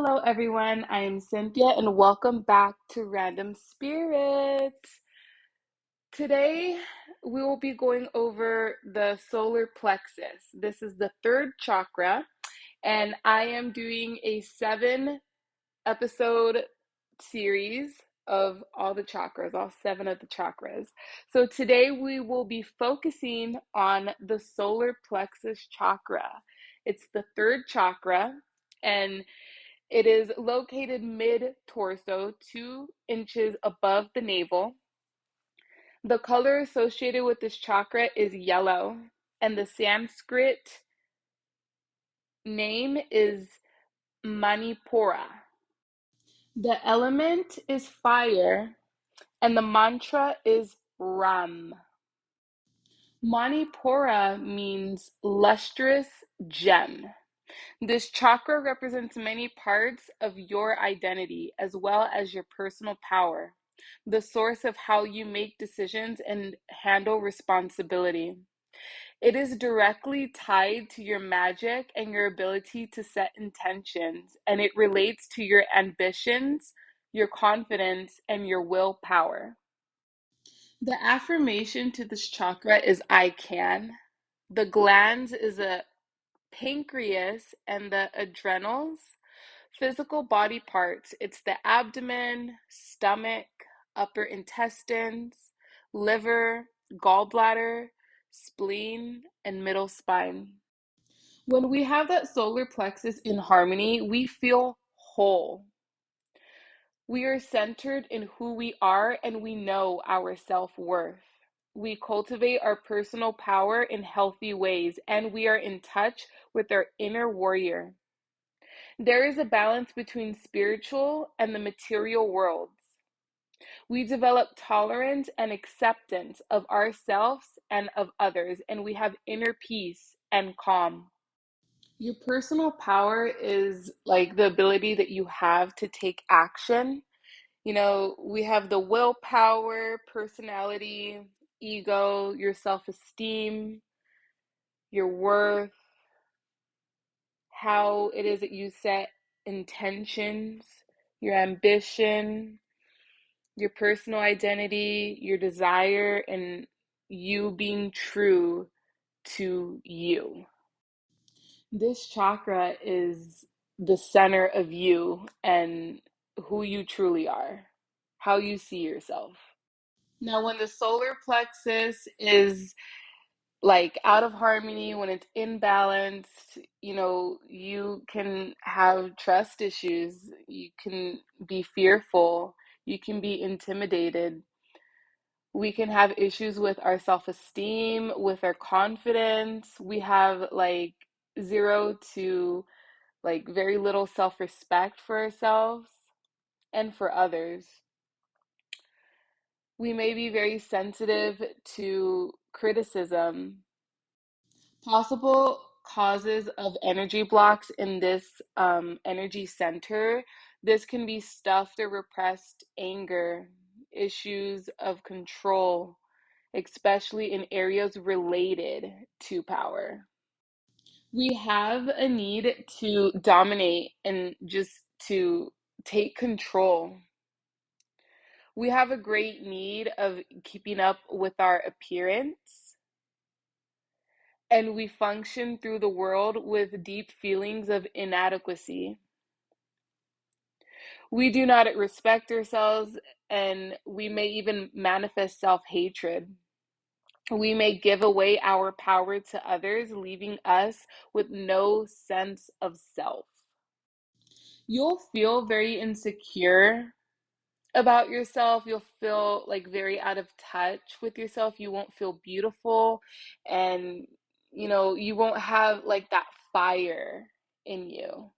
Hello, everyone. I am Cynthia, and welcome back to Random Spirits. Today, we will be going over the solar plexus. This is the third chakra, and I am doing a 7 episode series of all the chakras, all 7 of the chakras. So today, we will be focusing on the solar plexus chakra. It's the third chakra, and it is located mid-torso, 2 inches above the navel. The color associated with this chakra is yellow, and the Sanskrit name is Manipura. The element is fire, and the mantra is Ram. Manipura means lustrous gem. This chakra represents many parts of your identity as well as your personal power, the source of how you make decisions and handle responsibility. It is directly tied to your magic and your ability to set intentions, and it relates to your ambitions, your confidence, and your willpower. The affirmation to this chakra is I can. The glands is a pancreas and the adrenals. Physical body parts, it's the abdomen, stomach, upper intestines, liver, gallbladder, spleen, and middle spine. When we have that solar plexus in harmony, we feel whole. We are centered in who we are and we know our self-worth. We cultivate our personal power in healthy ways and we are in touch with our inner warrior. There is a balance between spiritual and the material worlds. We develop tolerance and acceptance of ourselves and of others, and we have inner peace and calm. Your personal power is like the ability that you have to take action. We have the willpower, personality, ego, your self-esteem, your worth, how it is that you set intentions, your ambition, your personal identity, your desire, and you being true to you. This chakra is the center of you and who you truly are, how you see yourself. Now, when the solar plexus is like out of harmony, when it's imbalanced, you can have trust issues, you can be fearful, you can be intimidated. We can have issues with our self-esteem, with our confidence. We have like zero to like very little self-respect for ourselves and for others. We may be very sensitive to criticism. Possible causes of energy blocks in this energy center. This can be stuffed or repressed anger, issues of control, especially in areas related to power. We have a need to dominate and just to take control. We have a great need of keeping up with our appearance, and we function through the world with deep feelings of inadequacy. We do not respect ourselves, and we may even manifest self-hatred. We may give away our power to others, leaving us with no sense of self. You'll feel very insecure about yourself. You'll feel like very out of touch with yourself. You won't feel beautiful, and you won't have like that fire in you.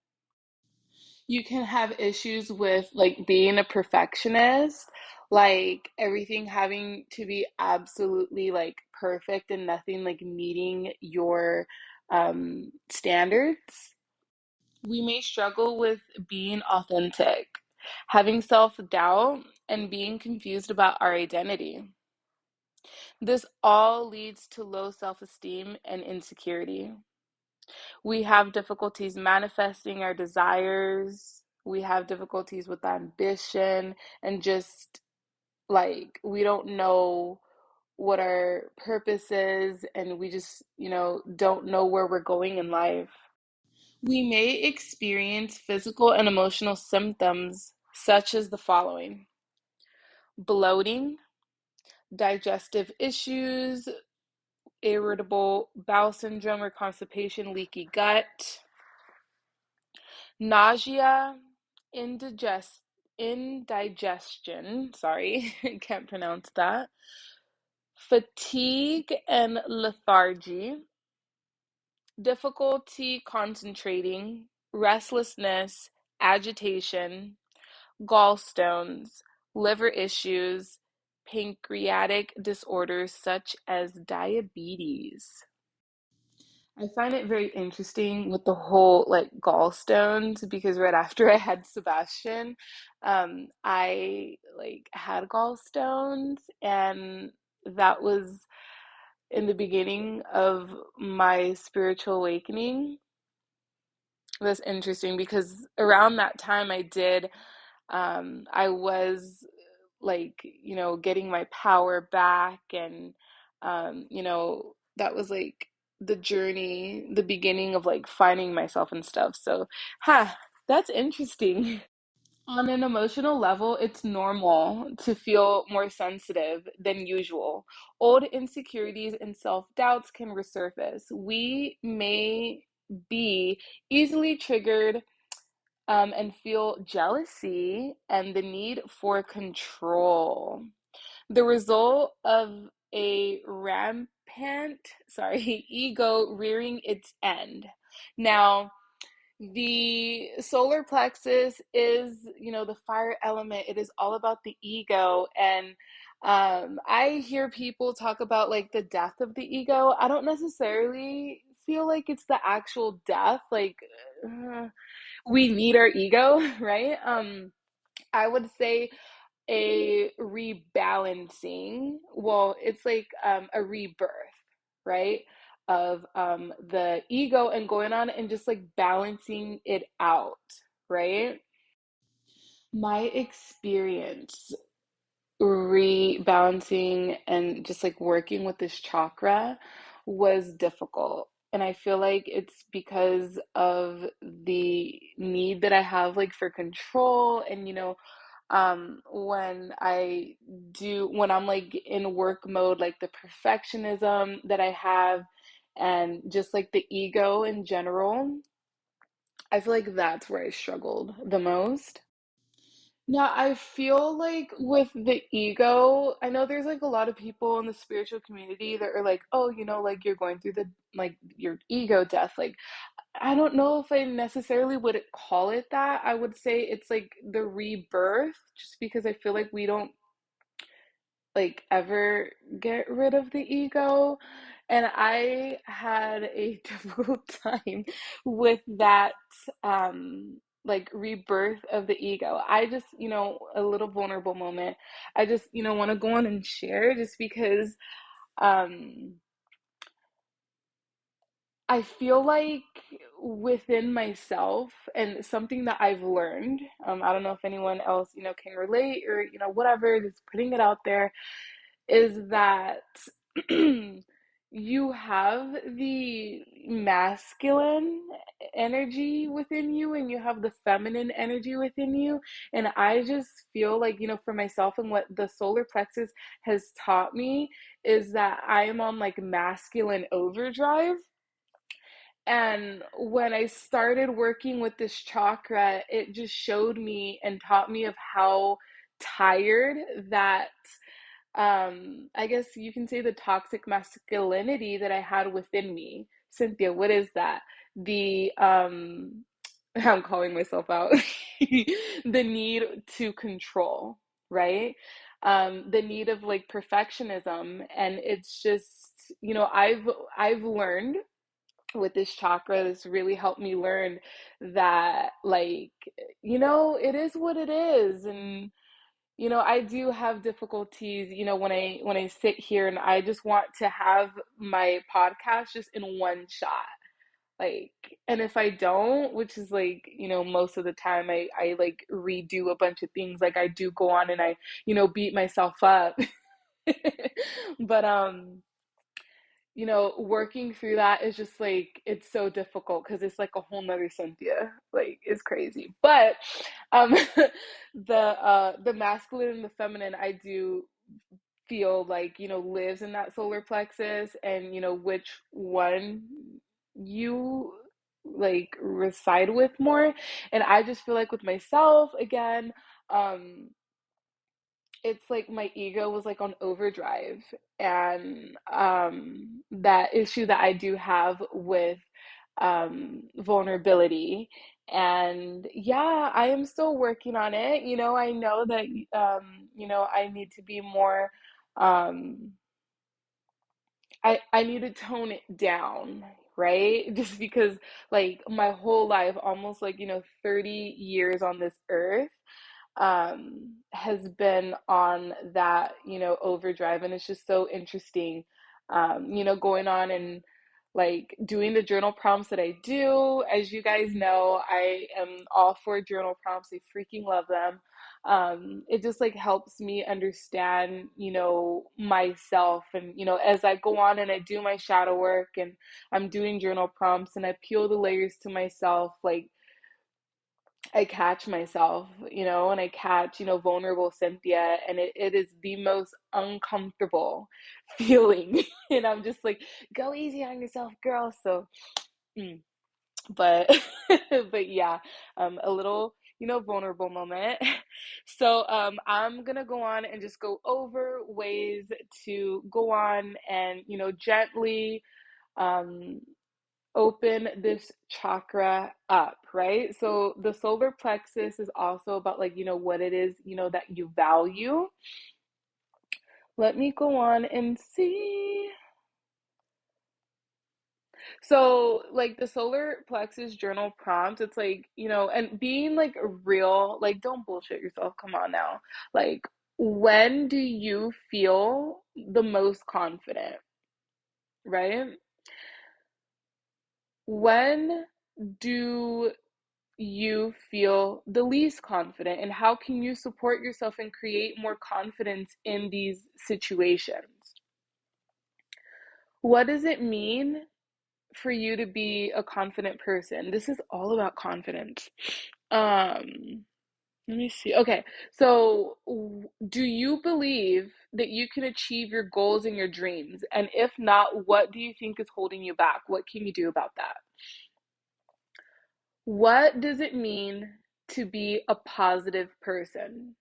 You can have issues with like being a perfectionist, like everything having to be absolutely like perfect and nothing like meeting your standards. We may struggle with being authentic, having self-doubt, and being confused about our identity. This all leads to low self-esteem and insecurity. We have difficulties manifesting our desires. We have difficulties with ambition and just like we don't know what our purpose is, and we just, don't know where we're going in life. We may experience physical and emotional symptoms such as the following: bloating, digestive issues, irritable bowel syndrome or constipation, leaky gut, nausea, indigestion, sorry, can't pronounce that, fatigue and lethargy, difficulty concentrating, restlessness, agitation, gallstones, liver issues, pancreatic disorders such as diabetes. I find it very interesting with the whole like gallstones because right after I had Sebastian, I like had gallstones, and that was in the beginning of my spiritual awakening. That's interesting because around that time I was like, getting my power back, and that was like the journey, the beginning of like finding myself and stuff. So, that's interesting. On an emotional level, it's normal to feel more sensitive than usual. Old insecurities and self-doubts can resurface. We may be easily triggered, and feel jealousy and the need for control. The result of a rampant, ego rearing its end. Now, the solar plexus is, the fire element. It is all about the ego. And I hear people talk about like the death of the ego. I don't necessarily feel like it's the actual death. Like, we need our ego, right? I would say a rebalancing. Well, it's like a rebirth, right? Of the ego and going on and just like balancing it out, right? My experience rebalancing and just like working with this chakra was difficult. And I feel like it's because of the need that I have like for control, and when I'm like in work mode, like the perfectionism that I have and just like the ego in general, I feel like that's where I struggled the most. Now, I feel like with the ego, I know there's like a lot of people in the spiritual community that are like, oh, like you're going through the like your ego death. Like, I don't know if I necessarily would call it that. I would say it's like the rebirth, just because I feel like we don't like ever get rid of the ego. And I had a difficult time with that like rebirth of the ego. I just, a little vulnerable moment. I just, want to go on and share just because um I feel like within myself, and something that I've learned, I don't know if anyone else, can relate or, whatever, just putting it out there, is that you have the masculine energy within you and you have the feminine energy within you. And I just feel like, for myself and what the solar plexus has taught me is that I am on like masculine overdrive. And when I started working with this chakra, it just showed me and taught me of how tired that, I guess you can say, the toxic masculinity that I had within me. Cynthia, what is that? The I'm calling myself out. The need to control, right? The need of like perfectionism. And it's just, I've learned with this chakra, this really helped me learn that, like, it is what it is. And I do have difficulties, when I sit here and I just want to have my podcast just in one shot, Like, and if I don't, which is like, most of the time I like redo a bunch of things. Like I do go on and I, beat myself up. But working through that is just like it's so difficult because it's like a whole nother Cynthia. Like it's crazy. But um the masculine and the feminine I do feel like, lives in that solar plexus, and which one you like reside with more. And I just feel like with myself again, um it's like my ego was like on overdrive, and that issue that I do have with vulnerability. And yeah, I am still working on it. I know that I need to be more um I need to tone it down, right? Just because like my whole life, almost like 30 years on this earth, has been on that, overdrive. And it's just so interesting, going on and like doing the journal prompts that I do. As you guys know, I am all for journal prompts. I freaking love them. It just like helps me understand, myself. And, as I go on and I do my shadow work and I'm doing journal prompts and I peel the layers to myself, like I catch myself, and I catch, vulnerable Cynthia, and it is the most uncomfortable feeling. And I'm just like, go easy on yourself, girl. So, mm. but, but yeah, a little, vulnerable moment. So, I'm gonna go on and just go over ways to go on and, gently, um, open this chakra up, right? So the solar plexus is also about like, what it is, that you value. Let me go on and see. So like the solar plexus journal prompt, it's like, and being like real, like don't bullshit yourself. Come on now. Like when do you feel the most confident, right? When do you feel the least confident, and how can you support yourself and create more confidence in these situations? What does it mean for you to be a confident person? This is all about confidence. Let me see. Okay, so do you believe that you can achieve your goals and your dreams? And if not, what do you think is holding you back? What can you do about that? What does it mean to be a positive person?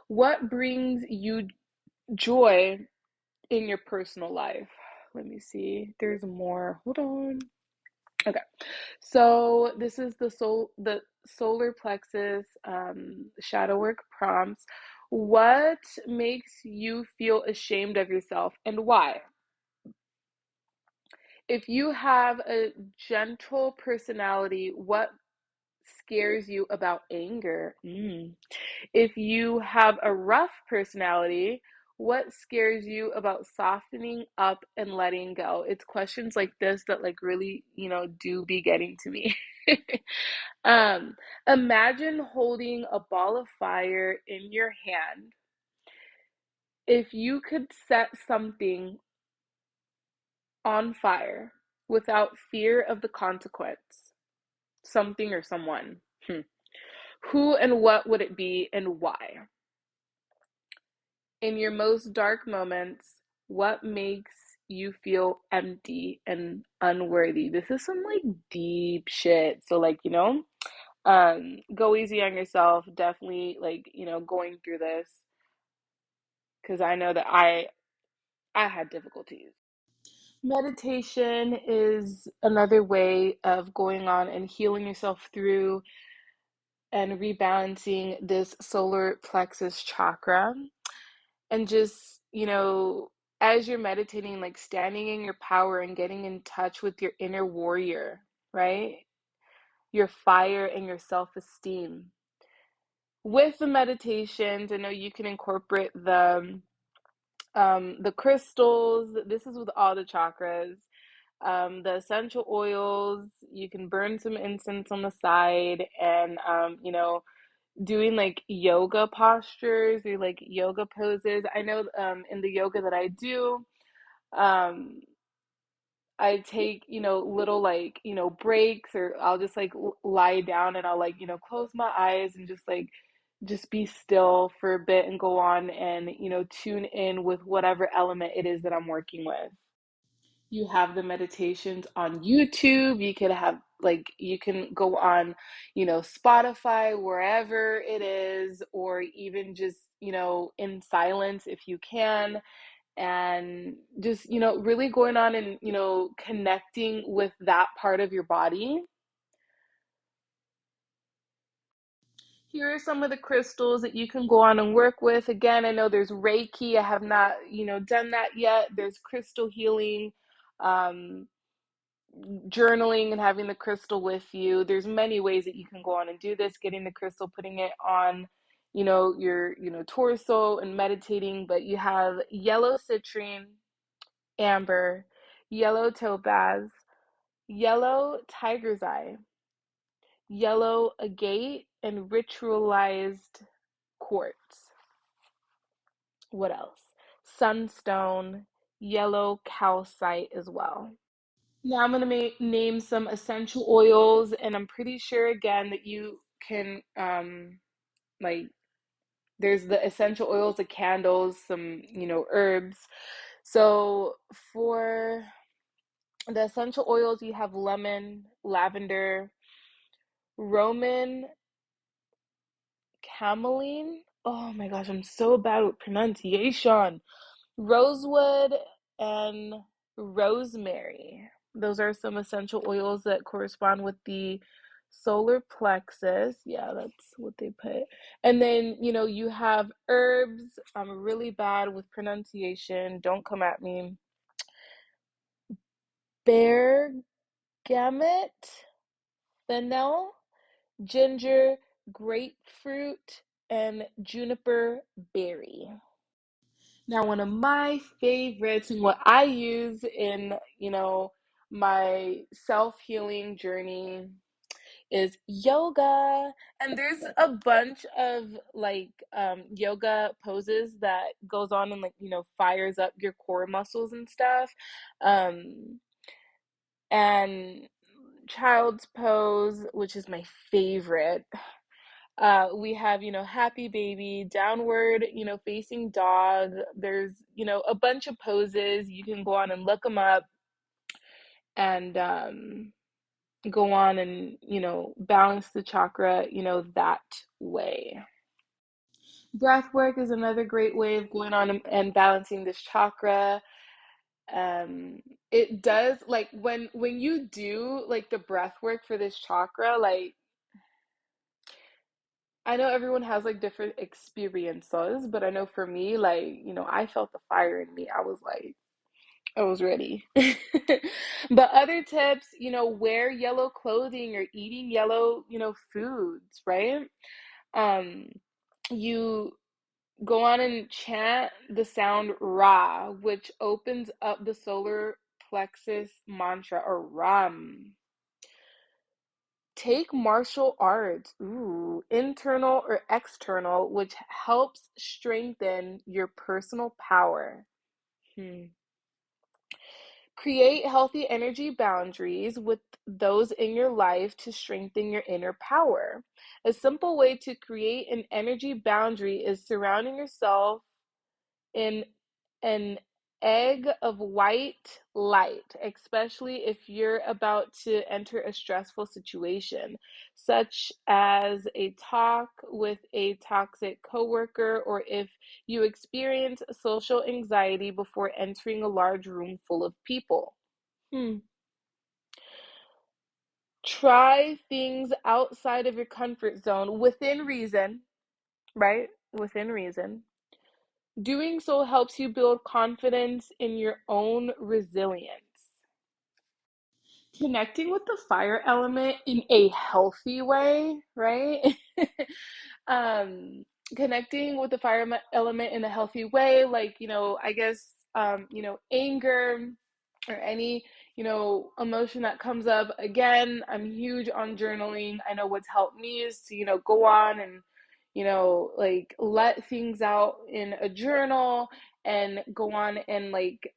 What brings you joy in your personal life? Let me see. There's more. Hold on. Okay. So this is the solar plexus shadow work prompts. What makes you feel ashamed of yourself and why? If you have a gentle personality, what scares you about anger? If you have a rough personality, what scares you about softening up and letting go? It's questions like this that like really, do be getting to me. um, Imagine holding a ball of fire in your hand. If you could set something on fire without fear of the consequence, something or someone, who and what would it be and why? In your most dark moments, what makes you feel empty and unworthy? This is some like deep shit. So like, go easy on yourself. Definitely like, going through this because I know that I had difficulties. Meditation is another way of going on and healing yourself through and rebalancing this solar plexus chakra. And just, as you're meditating, like standing in your power and getting in touch with your inner warrior, right? Your fire and your self-esteem. With the meditations, I know you can incorporate The crystals, this is with all the chakras. The essential oils, you can burn some incense on the side, and doing like yoga postures or like yoga poses. I know in the yoga that I do, um I take, little like, breaks, or I'll just like lie down and I'll like, close my eyes and just be still for a bit and go on and, tune in with whatever element it is that I'm working with. You have the meditations on YouTube. You could have like you can go on, Spotify, wherever it is, or even just, in silence if you can, and just, really going on and, connecting with that part of your body. Here are some of the crystals that you can go on and work with. Again, I know there's Reiki. I have not, done that yet. There's crystal healing. Um, Journaling and having the crystal with you. There's many ways that you can go on and do this, getting the crystal, putting it on, your, torso and meditating. But you have yellow citrine, amber, yellow topaz, yellow tiger's eye, yellow agate, and ritualized quartz. What else? Sunstone, yellow calcite as well. Now I'm going to name some essential oils, and I'm pretty sure again that you can, like, there's the essential oils, the candles, some, herbs. So for the essential oils, you have lemon, lavender, Roman camelline. Oh my gosh, I'm so bad with pronunciation. Rosewood and rosemary. Those are some essential oils that correspond with the solar plexus. Yeah, that's what they put. And then, you have herbs. I'm really bad with pronunciation. Don't come at me. Bergamot, fennel, ginger, grapefruit, and juniper berry. Now, one of my favorites and what I use in, my self-healing journey is yoga. And there's a bunch of like yoga poses that goes on and like, fires up your core muscles and stuff. Um, and child's pose, which is my favorite. We have, happy baby, downward, facing dog. There's, a bunch of poses. You can go on and look them up and go on and, balance the chakra, that way. Breath work is another great way of going on and balancing this chakra. Um, it does like when you do like the breath work for this chakra, like I know everyone has like different experiences, but I know for me, like, I felt the fire in me. I was ready. But other tips, wear yellow clothing or eating yellow, foods, right? Um, you go on and chant the sound Ra, which opens up the solar plexus mantra, or Ram. Take martial arts, ooh, internal or external, which helps strengthen your personal power. Hmm. Create healthy energy boundaries with those in your life to strengthen your inner power. A simple way to create an energy boundary is surrounding yourself in an egg of white light, especially if you're about to enter a stressful situation, such as a talk with a toxic coworker, or if you experience social anxiety before entering a large room full of people. Hmm. Try things outside of your comfort zone within reason, right? Within reason. Doing so helps you build confidence in your own resilience. Connecting with the fire element in a healthy way, right? um, connecting with the fire element in a healthy way, like, I guess, anger or any, emotion that comes up. Again, I'm huge on journaling. I know what's helped me is to, go on and, like, let things out in a journal and go on and, like,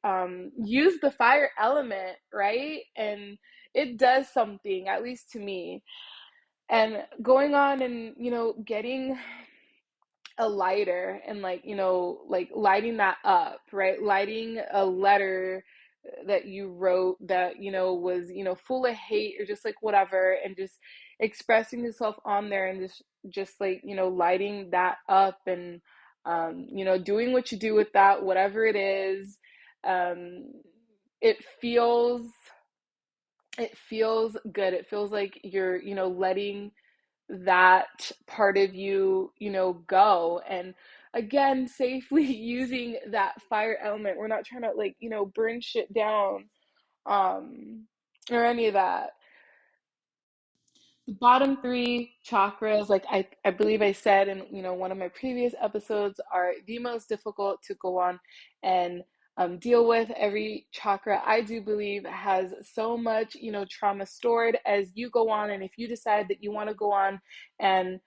use the fire element, right? And it does something, at least to me. And going on and, getting a lighter and, like, like lighting that up, right? Lighting a letter that you wrote that, was, full of hate or just like whatever, and just expressing yourself on there, and just like, lighting that up, and doing what you do with that, whatever it is. um it feels it feels good. It feels like you're, letting that part of you, go. And again, safely using that fire element. We're not trying to, like, burn shit down, or any of that. The bottom three chakras, like I believe I said in, one of my previous episodes, are the most difficult to go on and deal with. Every chakra, I do believe, has so much, trauma stored. As you go on, and if you decide that you want to go on and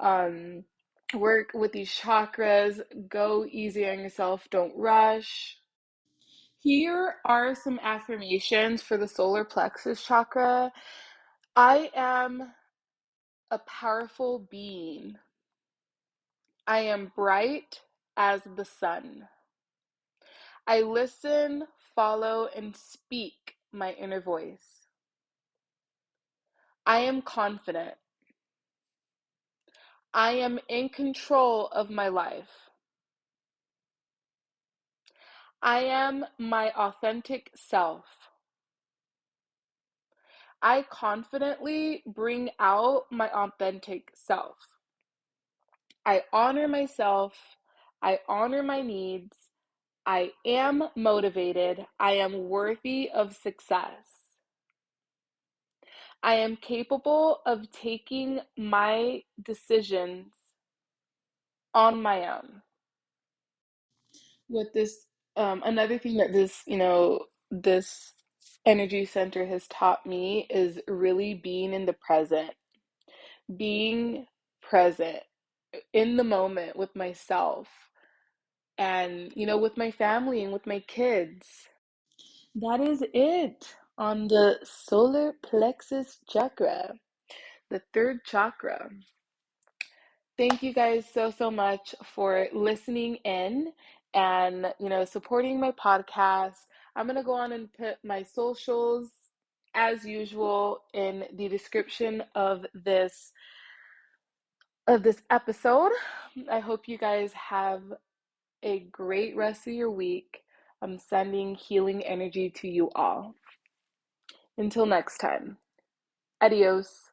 um, work with these chakras, go easy on yourself. Don't rush. Here are some affirmations for the solar plexus chakra. I am a powerful being. I am bright as the sun. I listen, follow, and speak my inner voice. I am confident. I am in control of my life. I am my authentic self. I confidently bring out my authentic self. I honor myself. I honor my needs. I am motivated. I am worthy of success. I am capable of taking my decisions on my own. With this, another thing that this energy center has taught me is really being in the present, being present in the moment with myself, and, with my family and with my kids. That is it on the solar plexus chakra, the third chakra. Thank you guys so much for listening in and, supporting my podcast. I'm going to go on and put my socials as usual in the description of this episode. I hope you guys have a great rest of your week. I'm sending healing energy to you all. Until next time. Adios.